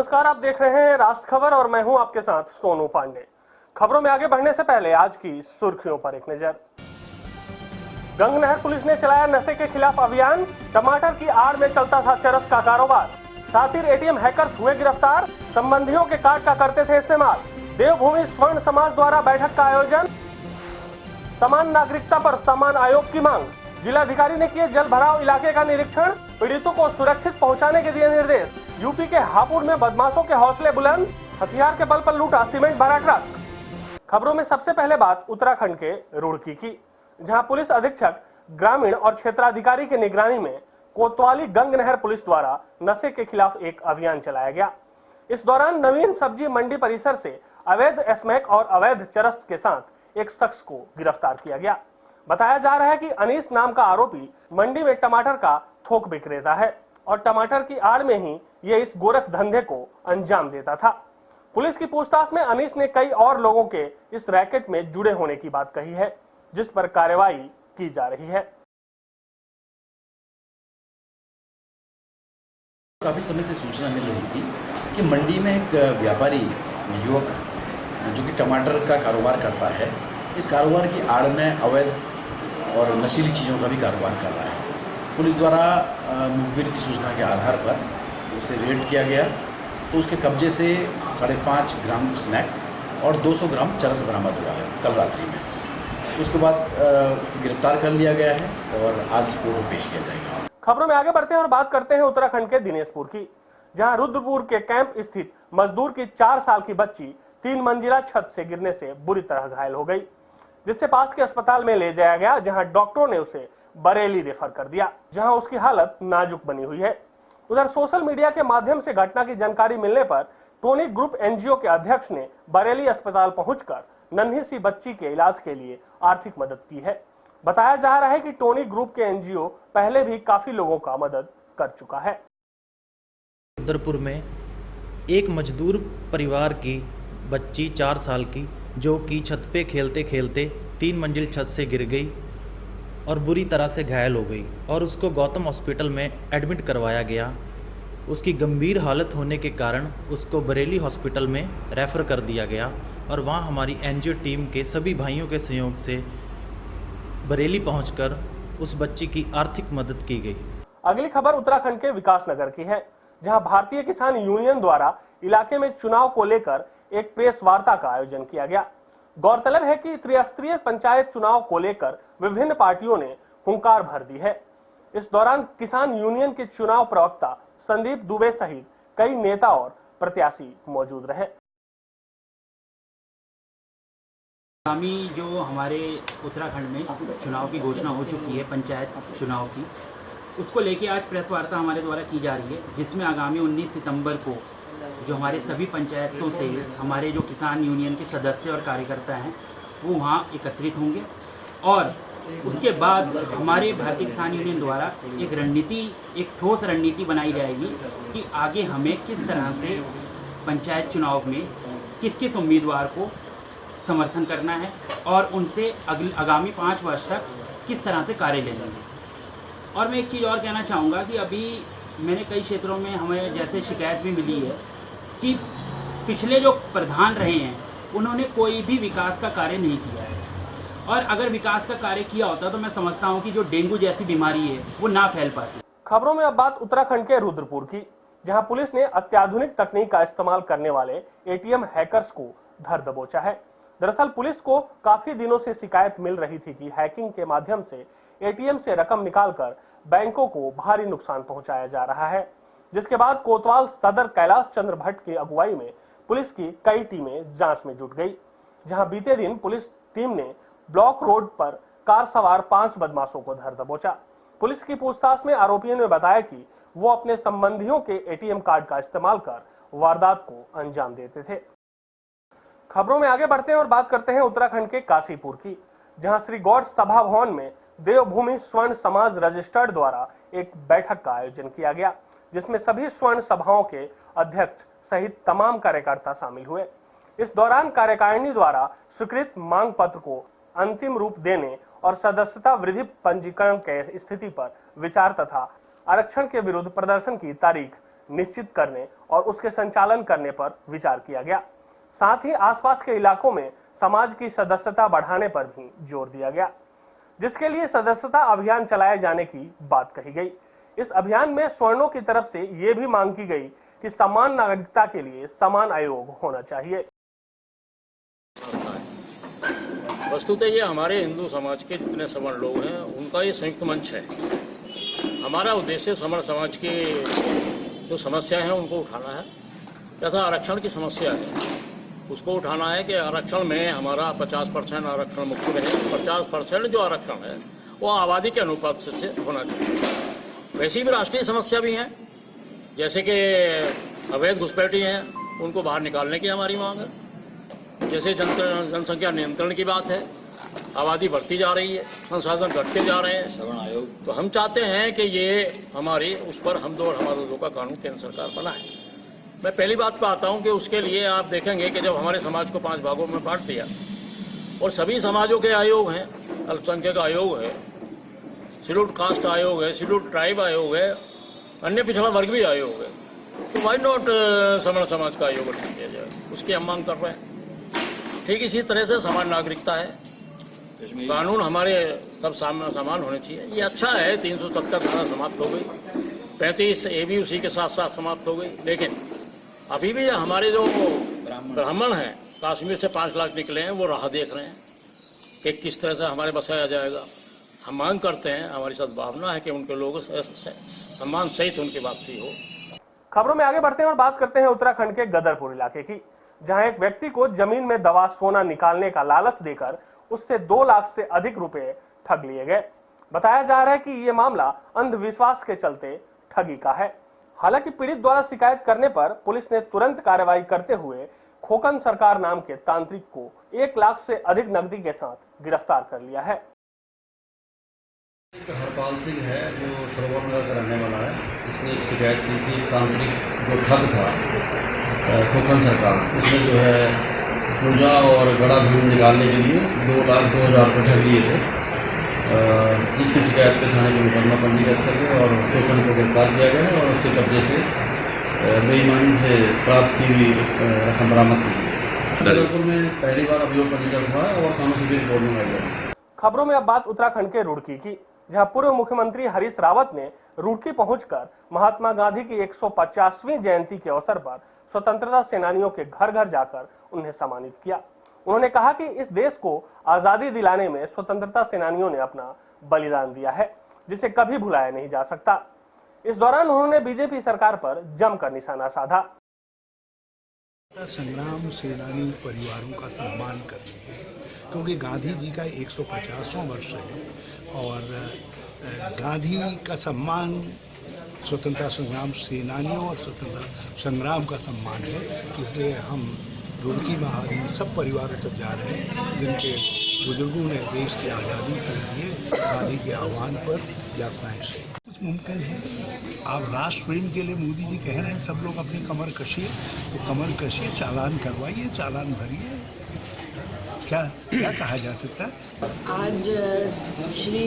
नमस्कार, आप देख रहे हैं राष्ट्र खबर और मैं हूं आपके साथ सोनू पांडे। खबरों में आगे बढ़ने से पहले आज की सुर्खियों पर एक नजर। गंगनहर पुलिस ने चलाया नशे के खिलाफ अभियान। टमाटर की आड़ में चलता था चरस का कारोबार। शातिर एटीएम हैकर्स हुए गिरफ्तार। संबंधियों के कार्ड का करते थे इस्तेमाल। देवभूमि स्वर्ण समाज द्वारा बैठक का आयोजन। समान नागरिकता पर समान आयोग की मांग। जिलाधिकारी ने किए जल भराव इलाके का निरीक्षण। पीड़ितों को सुरक्षित पहुंचाने के दिए निर्देश। यूपी के हापुड़ में बदमाशों के हौसले बुलंद। हथियार के बल पर लूटा सीमेंट भरा ट्रक। खबरों में सबसे पहले बात उत्तराखंड के रुड़की की, जहां पुलिस अधीक्षक ग्रामीण और क्षेत्राधिकारी की निगरानी में कोतवाली गंगनहर पुलिस द्वारा नशे के खिलाफ एक अभियान चलाया गया। इस दौरान नवीन सब्जी मंडी परिसर से अवैध स्मैक और अवैध चरस के साथ एक शख्स को गिरफ्तार किया गया। बताया जा रहा है कि अनीस नाम का आरोपी मंडी में टमाटर का थोक विक्रेता है और टमाटर की आड़ में ही ये इस गोरख धंधे को अंजाम देता था। पुलिस की पूछताछ में अनीस ने कई और लोगों के इस रैकेट में जुड़े होने की बात कही है, जिस पर कार्रवाई की जा रही है। काफी समय से सूचना मिल रही थी कि मंडी में एक व्यापारी युवक जो कि टमाटर का कारोबार करता है, इस कारोबार की आड़ में अवैध और नशीली चीज़ों का भी कारोबार कर रहा है। पुलिस द्वारा मुखबिर की सूचना के आधार पर उसे रेड किया गया तो उसके कब्जे से 5.5 ग्राम स्नैक और 200 ग्राम चरस बरामद हुआ है कल रात्रि में। उसके बाद उसको गिरफ्तार कर लिया गया है और आज कोर्ट में पेश किया जाएगा। खबरों में आगे बढ़ते हैं और बात करते हैं उत्तराखंड के दिनेशपुर की, जहां रुद्रपुर के कैंप स्थित मजदूर की 4 साल की बच्ची 3 मंजिला छत से गिरने से बुरी तरह घायल हो गई, जिससे पास के अस्पताल में ले जाया गया, जहां डॉक्टरों ने उसे बरेली रेफर कर दिया, जहां उसकी हालत नाजुक बनी हुई है। उधर सोशल मीडिया के माध्यम से घटना की जानकारी मिलने पर टोनी ग्रुप एनजीओ के अध्यक्ष ने बरेली अस्पताल पहुंचकर नन्ही सी बच्ची के इलाज के लिए आर्थिक मदद की है। बताया जा रहा है कि टोनी ग्रुप के एनजीओ पहले भी काफी लोगों का मदद कर चुका है। रुद्रपुर में एक मजदूर परिवार की बच्ची 4 साल की, जो कि छत पे खेलते खेलते 3 मंजिल छत से गिर गई और बुरी तरह से घायल हो गई और उसको गौतम हॉस्पिटल में एडमिट करवाया गया। उसकी गंभीर हालत होने के कारण उसको बरेली हॉस्पिटल में रेफ़र कर दिया गया और वहाँ हमारी एनजीओ टीम के सभी भाइयों के सहयोग से बरेली पहुंचकर उस बच्ची की आर्थिक मदद की गई। अगली खबर उत्तराखंड के विकासनगर की है, जहां भारतीय किसान यूनियन द्वारा इलाके में चुनाव को लेकर एक प्रेस वार्ता का आयोजन किया गया। गौरतलब है कि त्रिस्तरीय पंचायत चुनाव को लेकर विभिन्न पार्टियों ने हुंकार भर दी है। इस दौरान किसान यूनियन के चुनाव प्रवक्ता संदीप दुबे सहित कई नेता और प्रत्याशी मौजूद रहे। आगामी जो हमारे उत्तराखंड में चुनाव की घोषणा हो चुकी है, पंचायत चुनाव की, उसको लेके आज प्रेस वार्ता हमारे द्वारा की जा रही है, जिसमें आगामी 19 सितंबर को जो हमारे सभी पंचायतों से हमारे जो किसान यूनियन के सदस्य और कार्यकर्ता हैं वो वहाँ एकत्रित होंगे और उसके बाद हमारे भारतीय किसान यूनियन द्वारा एक ठोस रणनीति बनाई जाएगी कि आगे हमें किस तरह से पंचायत चुनाव में किस किस उम्मीदवार को समर्थन करना है और उनसे आगामी 5 वर्ष तक किस तरह से कार्य लेना है। और मैं एक चीज़ और कहना चाहूँगा कि अभी मैंने कई क्षेत्रों में हमें जैसे शिकायत भी मिली है कि पिछले जो प्रधान रहे हैं उन्होंने कोई भी विकास का कार्य नहीं किया है, और अगर विकास का कार्य किया होता तो मैं समझता हूं कि जो डेंगू जैसी बीमारी है वो ना फैल पाती। खबरों में अब बात उत्तराखंड के रुद्रपुर की, जहां पुलिस ने अत्याधुनिक तकनीक का इस्तेमाल करने वाले एटीएम हैकर्स को धर दबोचा है। दरअसल पुलिस को काफी दिनों से शिकायत मिल रही थी कि हैकिंग के माध्यम से एटीएम से रकम निकालकर बैंकों को भारी नुकसान पहुंचाया जा रहा है, जिसके बाद कोतवाल सदर कैलाश चंद्र भट्ट की अगुवाई में पुलिस की कई टीमें जांच में जुट गई, जहां बीते दिन पुलिस टीम ने ब्लॉक रोड पर कार सवार 5 बदमाशों को धर दबोचा। पुलिस की पूछताछ में आरोपियों ने बताया कि वो अपने संबंधियों के एटीएम कार्ड का इस्तेमाल कर वारदात को अंजाम देते थे। खबरों में आगे बढ़ते हैं और बात करते हैं उत्तराखंड के काशीपुर की, जहां श्री गौड़ सभा भवन में देवभूमि स्वर्ण समाज रजिस्टर्ड द्वारा एक बैठक का आयोजन किया गया, जिसमें सभी स्वर्ण सभाओं के अध्यक्ष सहित तमाम कार्यकर्ता शामिल हुए। इस दौरान कार्यकारिणी द्वारा स्वीकृत मांग पत्र को अंतिम रूप देने और सदस्यता वृद्धि पंजीकरण के स्थिति पर विचार तथा आरक्षण के विरुद्ध प्रदर्शन की तारीख निश्चित करने और उसके संचालन करने पर विचार किया गया। साथ ही आसपास के इलाकों में समाज की सदस्यता बढ़ाने पर भी जोर दिया गया, जिसके लिए सदस्यता अभियान चलाए जाने की बात कही गई। इस अभियान में स्वर्णों की तरफ से ये भी मांग की गई कि समान नागरिकता के लिए समान आयोग होना चाहिए। वस्तुतः ये हमारे हिंदू समाज के जितने सवर्ण लोग हैं उनका ये संयुक्त मंच है। हमारा उद्देश्य सवर्ण समाज की जो समस्या है उनको उठाना है तथा आरक्षण की समस्या है उसको उठाना है कि आरक्षण में हमारा 50% आरक्षण मुक्त रहे। 50% जो आरक्षण है वो आबादी के अनुपात से होना चाहिए। वैसी भी राष्ट्रीय समस्या भी है, जैसे कि अवैध घुसपैठी हैं उनको बाहर निकालने की हमारी मांग है। जैसे जनसंख्या नियंत्रण की बात है, आबादी बढ़ती जा रही है, संसाधन घटते जा रहे हैं सवर्ण आयोग, तो हम चाहते हैं कि ये हमारी उस पर हम दो और हमारे दो का कानून केंद्र सरकार बनाए। मैं पहली बात पर आता हूं कि उसके लिए आप देखेंगे कि जब हमारे समाज को 5 भागों में बांट दिया और सभी समाजों के आयोग हैं, अल्पसंख्यक आयोग है, शेड्यूल्ड कास्ट आयोग है, शेड्यूल्ड ट्राइब आयोग है, अन्य पिछड़ा वर्ग भी आयोग है, तो वाई नॉट सवर्ण समाज का आयोग नहीं किया जाए, उसकी हम मांग कर रहे हैं। ठीक इसी तरह से समान नागरिकता है, कानून हमारे सब समान होने चाहिए। ये अच्छा है 370 धारा समाप्त हो गई, 35 ये भी उसी के साथ साथ समाप्त हो गई, लेकिन अभी भी हमारे जो ब्राह्मण हैं कश्मीर से 5 लाख निकले हैं वो राह देख रहे हैं कि किस तरह से हमारे बसाया जाएगा। हम मांग करते हैं, हमारी सद्भावना है कि उनके लोगों से सम्मान सहित उनकी वापसी हो। खबरों में आगे बढ़ते हैं और बात करते हैं उत्तराखंड के गदरपुर इलाके की, जहां एक व्यक्ति को जमीन में दबा सोना निकालने का लालच देकर उससे 2 लाख से अधिक रुपए ठग लिए गए। बताया जा रहा है कि यह मामला अंधविश्वास के चलते ठगी का है। हालांकि पीड़ित द्वारा शिकायत करने पर पुलिस ने तुरंत कार्रवाई करते हुए खोकन सरकार नाम के तांत्रिक को 1 लाख से अधिक नकदी के साथ गिरफ्तार कर लिया है। हरपाल सिंह है जो सरोवर नगर का रहने वाला है। इसने एक शिकायत की थी, तांत्रिक जो ठग था खोकन सरकार, उसने जो है पूजा और गड़ा भीम निकालने के लिए 2,02,000 रुपये ठग लिए थे। जिसकी शिकायत पे थाने में मुकदमा पंजीकृत कर गया और खोकन को गिरफ्तार किया गया और उसके कब्जे से बेईमानी से प्राप्त की हुई रकम बरामद की गई। गदरपुर में पहली बार अभियोग पंजीकृत हुआ है और थाना सिटी रिपोर्ट में गया। खबरों में अब बात उत्तराखंड के रुड़की की, जहां पूर्व मुख्यमंत्री हरीश रावत ने रुड़की पहुंचकर महात्मा गांधी की 150वीं जयंती के अवसर पर स्वतंत्रता सेनानियों के घर घर जाकर उन्हें सम्मानित किया। उन्होंने कहा कि इस देश को आजादी दिलाने में स्वतंत्रता सेनानियों ने अपना बलिदान दिया है, जिसे कभी भुलाया नहीं जा सकता। इस दौरान उन्होंने बीजेपी सरकार पर जमकर निशाना साधा। संग्राम सेनानी परिवारों का सम्मान करने है, क्योंकि गांधी जी का 150वां वर्ष है और गांधी का सम्मान स्वतंत्रता संग्राम सेनानियों और स्वतंत्रता संग्राम का सम्मान है। इसलिए हम रुड़की में सब परिवारों तक जा रहे हैं जिनके बुजुर्गों ने देश की आज़ादी के लिए गांधी के आह्वान पर यात्राएं से कुछ मुमकिन है। आप राष्ट्र प्रेम के लिए मोदी जी कह रहे हैं सब लोग अपनी कमर कसिए, तो कमर कसिए, चालान करवाइए, चालान भरिए, क्या कहा जा सकता है। आज श्री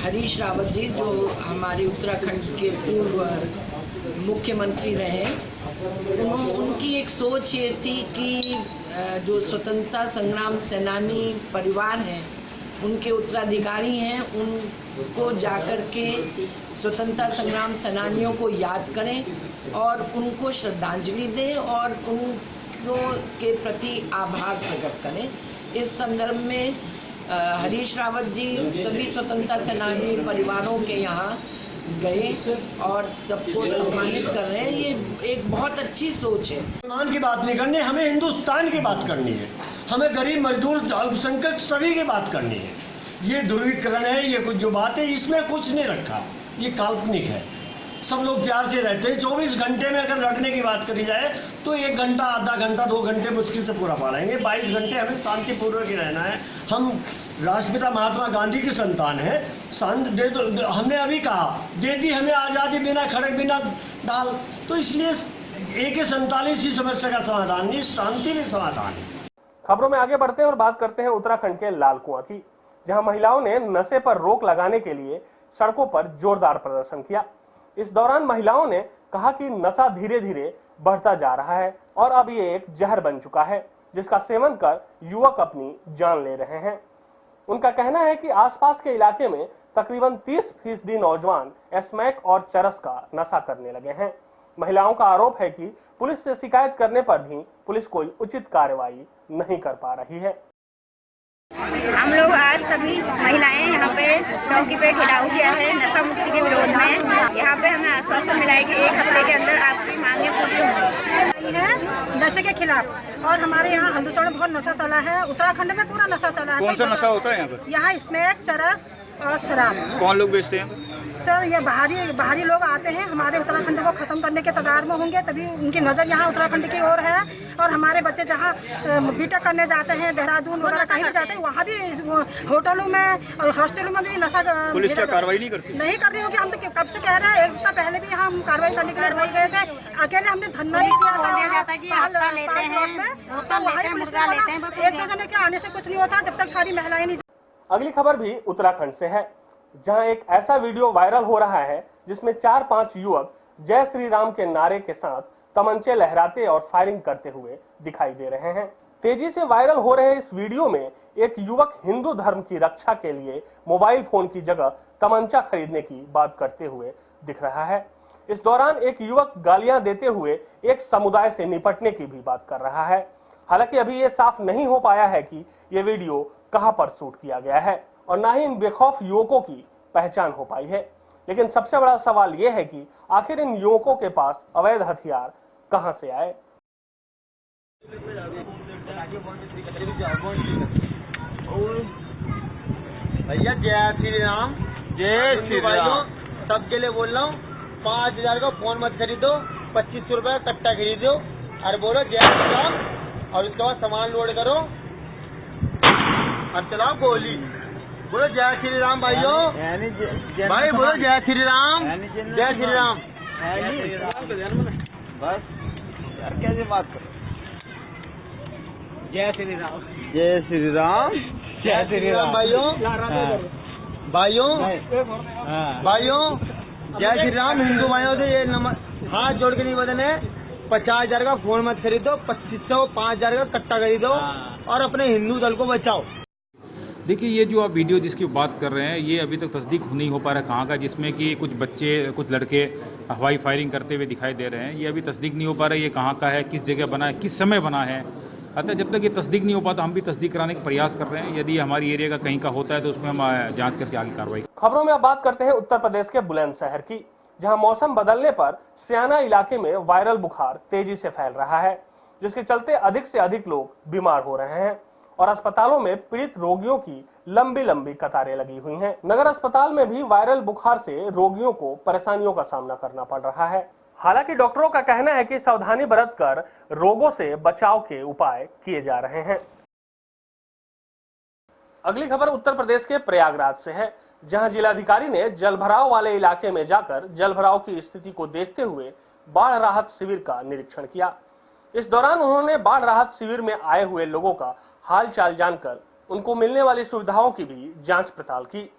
हरीश रावत जी जो हमारे उत्तराखंड के पूर्व मुख्यमंत्री रहे, उनकी एक सोच ये थी कि जो स्वतंत्रता संग्राम सेनानी परिवार हैं, उनके उत्तराधिकारी हैं, उनको जाकर के स्वतंत्रता संग्राम सेनानियों को याद करें और उनको श्रद्धांजलि दें और उनको के प्रति आभार प्रकट करें। इस संदर्भ में हरीश रावत जी सभी स्वतंत्रता सेनानी परिवारों के यहाँ गए और सबको सम्मानित कर रहे हैं। ये एक बहुत अच्छी सोच है। मुसलमान की बात नहीं करनी, हमें हिंदुस्तान की बात करनी है, हमें गरीब मजदूर अल्पसंख्यक सभी की बात करनी है। ये ध्रुवीकरण है, ये कुछ जो बात है इसमें कुछ नहीं रखा, ये काल्पनिक है। सब लोग प्यार से रहते हैं। 24 घंटे में अगर लड़ने की बात करी जाए तो 1 घंटा, आधा घंटा, 2 घंटे मुश्किल से पूरा पा लेंगे। 22 घंटे हमें शांतिपूर्वक ही रहना है। हम राष्ट्रपिता महात्मा गांधी की संतान है। शांत दे दो, हमने अभी कहा दे दी हमें आज़ादी बिना खड़ग बिना डाल, तो इसलिए AK-47 ही समस्या का समाधान नहीं, शांति भी समाधान है। खबरों में आगे बढ़ते हैं और बात करते हैं उत्तराखंड के लाल कुआं की, जहां महिलाओं ने नशे पर रोक लगाने के लिए सड़कों पर जोरदार प्रदर्शन किया। इस दौरान महिलाओं ने कहा कि नशा धीरे धीरे बढ़ता जा रहा है और अब ये एक जहर बन चुका है जिसका सेवन कर युवक अपनी जान ले रहे हैं। उनका कहना है कि आसपास के इलाके में तकरीबन 30% नौजवान स्मैक और चरस का नशा करने लगे हैं। महिलाओं का आरोप है कि पुलिस से शिकायत करने पर भी पुलिस कोई उचित कार्रवाई नहीं कर पा रही है। हम लोग आज सभी महिलाएं यहाँ पे चौकी पे घेराव किया है नशा मुक्ति के विरोध में। यहाँ पे हमें आश्वासन मिला है कि 1 हफ्ते के अंदर आपकी मांगे पूरी होंगी है नशे के खिलाफ। और हमारे यहाँ हल्दूचौड़ में बहुत नशा चला है, उत्तराखंड में पूरा नशा चला है। कौन सा नशा होता है यहाँ पे? यहाँ स्मैक, चरस और शराब। कौन लोग बेचते हैं? सर ये बाहरी लोग आते हैं, हमारे उत्तराखंड को खत्म करने के तदार में होंगे, तभी उनकी नज़र यहाँ उत्तराखंड की ओर है। और हमारे बच्चे जहाँ बीटेक करने जाते हैं, देहरादून वगैरह कहीं भी जाते हैं, वहाँ भी होटलों में और हॉस्टलों में भी नशा। पुलिस क्या कार्रवाई नहीं करती? नहीं कर रही होगी। हम तो कब से कह रहे हैं, 1 हफ्ता पहले भी हम कार्रवाई करने के लिए बोल गए थे। अकेले हमने धरना भी किया था। 1-2 जने के आने से कुछ नहीं होता जब तक सारी महिलाएं नहीं। अगली खबर भी उत्तराखंड से है, जहां एक ऐसा वीडियो वायरल हो रहा है जिसमें 4-5 युवक जय श्री राम के नारे के साथ तमंचे लहराते और फायरिंग करते हुए दिखाई दे रहे हैं। तेजी से वायरल हो रहे इस वीडियो में एक युवक हिंदू धर्म की रक्षा के लिए मोबाइल फोन की जगह तमंचा खरीदने की बात करते हुए दिख रहा है। इस दौरान एक युवक गालियां देते हुए एक समुदाय से निपटने की भी बात कर रहा है। हालांकि अभी ये साफ नहीं हो पाया है कि ये वीडियो कहां पर शूट किया गया है और ना ही इन बेखौफ युवकों की पहचान हो पाई है। लेकिन सबसे बड़ा सवाल यह है कि आखिर इन युवकों के पास अवैध हथियार कहां से आए। भैया जय श्री राम। जय श्री राम। सबके लिए बोल रहा हूँ, 5000 का फोन मत खरीदो, 2500 रुपए का कट्टा खरीदो और बोलो जय श्री राम और उसके बाद सामान लोड करो और चलाओ गोली। बोलो जय श्री राम भाइयों, भाई बोलो जय श्री राम। जय श्री राम। बस यार कैसे बात करो। जय श्री राम। जय श्री राम। जय श्री राम भाइयों। भाइयों जय श्री राम। हिंदू भाइयों से ये हाथ जोड़ के नहीं बदले, 50,000 का फोन मत खरीदो, 2500 5000 का कट्टा खरीदो और अपने हिंदू दल को बचाओ। देखिए, ये जो आप वीडियो जिसकी बात कर रहे हैं, ये अभी तक तस्दीक नहीं हो पा रहा कहाँ का, जिसमें कि कुछ बच्चे, कुछ लड़के हवाई फायरिंग करते हुए दिखाई दे रहे हैं। ये अभी तस्दीक नहीं हो पा रहा है ये कहाँ का है, किस जगह बना है, किस समय बना है। अतः जब तक ये तस्दीक नहीं हो पाता हम भी तस्दीक कराने का प्रयास कर रहे हैं। यदि हमारी एरिया का कहीं का होता है तो उसमें हम जाँच करके आगे कार्रवाई। खबरों में अब बात करते हैं उत्तर प्रदेश के बुलंदशहर की, जहां मौसम बदलने पर सियाना इलाके में वायरल बुखार तेजी से फैल रहा है, जिसके चलते अधिक से अधिक लोग बीमार हो रहे हैं और अस्पतालों में पीड़ित रोगियों की लंबी लंबी कतारें लगी हुई हैं। नगर अस्पताल में भी वायरल बुखार से रोगियों को परेशानियों का सामना करना पड़ रहा है। हालांकि डॉक्टरों का कहना है कि सावधानी बरतकर रोगों से बचाव के उपाय किए जा रहे हैं। अगली खबर उत्तर प्रदेश के प्रयागराज से है, जहां जिलाधिकारी ने जलभराव वाले इलाके में जाकर जलभराव की स्थिति को देखते हुए बाढ़ राहत शिविर का निरीक्षण किया। इस दौरान उन्होंने बाढ़ राहत शिविर में आए हुए लोगों का हाल चाल जानकर उनको मिलने वाली सुविधाओं की भी जांच पड़ताल की।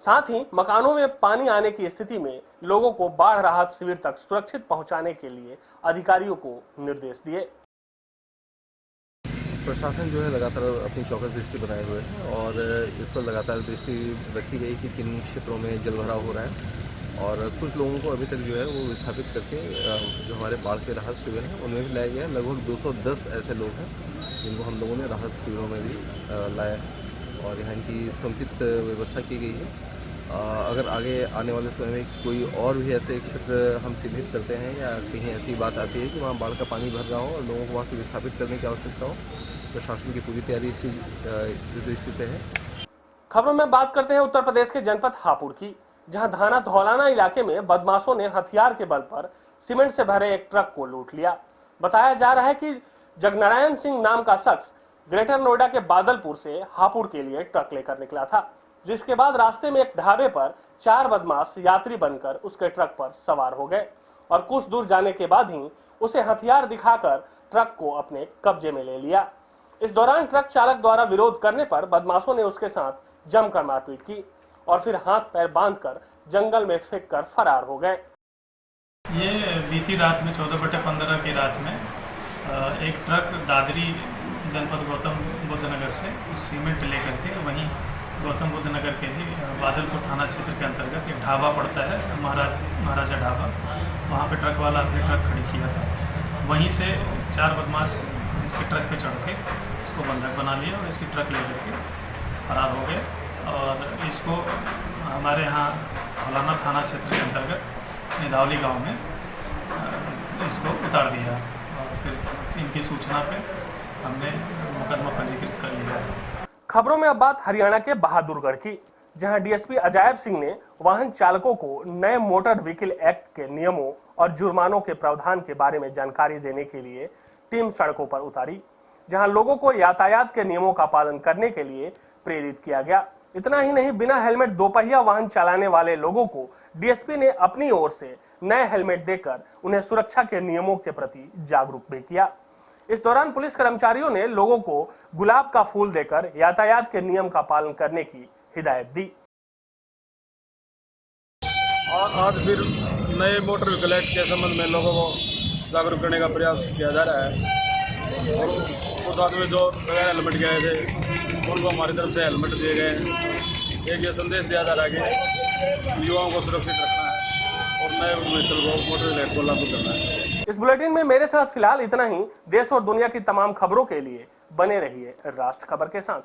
साथ ही मकानों में पानी आने की स्थिति में लोगों को बाढ़ राहत शिविर तक सुरक्षित पहुंचाने के लिए अधिकारियों को निर्देश दिए। प्रशासन जो है लगातार अपनी चौकस दृष्टि बनाए हुए है और इस पर लगातार दृष्टि रखी गई कि किन क्षेत्रों में जलभराव हो रहा है और कुछ लोगों को अभी तक जो है वो विस्थापित करके जो हमारे बाढ़ के राहत शिविर हैं उनमें भी लाया गया है। लगभग 210 ऐसे लोग हैं जिनको हम लोगों ने राहत शिविरों में भी लाया और यहाँ की समुचित व्यवस्था की गई है। अगर आगे आने वाले समय में कोई और भी ऐसे क्षेत्र हम चिन्हित करते हैं या कहीं ऐसी बात आती है कि वहाँ बाढ़ का पानी भर रहा हो और लोगों को वहाँ से विस्थापित करने की आवश्यकता हो, प्रशासन की पूरी तैयारी इस दृष्टि से है। खबरों में बात करते हैं उत्तर प्रदेश के जनपद हापुड़ की, जहां धाना धौलाना इलाके में बदमाशों ने हथियार के बल पर सीमेंट से भरे एक ट्रक को लूट लिया। बताया जा रहा है कि जगनारायण सिंह नाम का शख्स ग्रेटर नोएडा के बादलपुर से हापुड़ के लिए ट्रक लेकर निकला था, जिसके बाद रास्ते में एक ढाबे पर 4 बदमाश यात्री बनकर उसके ट्रक पर सवार हो गए और कुछ दूर जाने के बाद ही उसे हथियार दिखाकर ट्रक को अपने कब्जे में ले लिया। इस दौरान ट्रक चालक द्वारा विरोध करने पर बदमाशों ने उसके साथ जमकर मारपीट की और फिर हाथ पैर बांधकर जंगल में फेंक कर फरार हो गए। ये बीती रात में 14/15 की रात में एक ट्रक दादरी जनपद गौतम बुद्ध नगर से सीमेंट लेकर के वहीं गौतम बुद्ध नगर के ही बादलपुर थाना क्षेत्र के अंतर्गत एक ढाबा पड़ता है महाराजा ढाबा, वहाँ पे ट्रक वाला अपनी ट्रक खड़ी किया था। वहीं से 4 बदमाश इसके ट्रक पे चढ़ के इसको बंधक बना लिया और इसकी ट्रक लेकर के फरार हो गए और इसको हमारे यहाँ हौलाना थाना क्षेत्र के अंतर्गत निदावली गांव में इसको उतार दिया और फिर इनकी सूचना पे हमने मुकदमा पंजीकृत कर लिया। खबरों में अब बात हरियाणा के बहादुरगढ़ की, जहां डीएसपी अजायब सिंह ने वाहन चालकों को नए मोटर व्हीकल एक्ट के नियमों और जुर्मानों के प्रावधान के बारे में जानकारी देने के लिए टीम सड़कों पर उतारी, जहां लोगों को यातायात के नियमों का पालन करने के लिए प्रेरित किया गया। इतना ही नहीं, बिना हेलमेट दोपहिया वाहन चलाने वाले लोगों को डीएसपी ने अपनी ओर से नए हेलमेट देकर उन्हें सुरक्षा के नियमों के प्रति जागरूक भी किया। इस दौरान पुलिस कर्मचारियों ने लोगों को गुलाब का फूल देकर यातायात के नियम का पालन करने की हिदायत दी। और आज फिर नए मोटर व्हीकल एक्ट के संबंध में लोगों को जागरूक करने का प्रयास किया जा रहा है और उस आदमी जो बगैर हेलमेट गए थे उनको हमारी तरफ से हेलमेट दिए गए। एक ये संदेश दिया जा रहा है कि युवाओं को सुरक्षित रखना है और नए व्हीकल को मोटर व्हीकल एक्ट को लागू करना है। इस बुलेटिन में मेरे साथ फिलहाल इतना ही। देश और दुनिया की तमाम खबरों के लिए बने रहिए राष्ट्र खबर के साथ।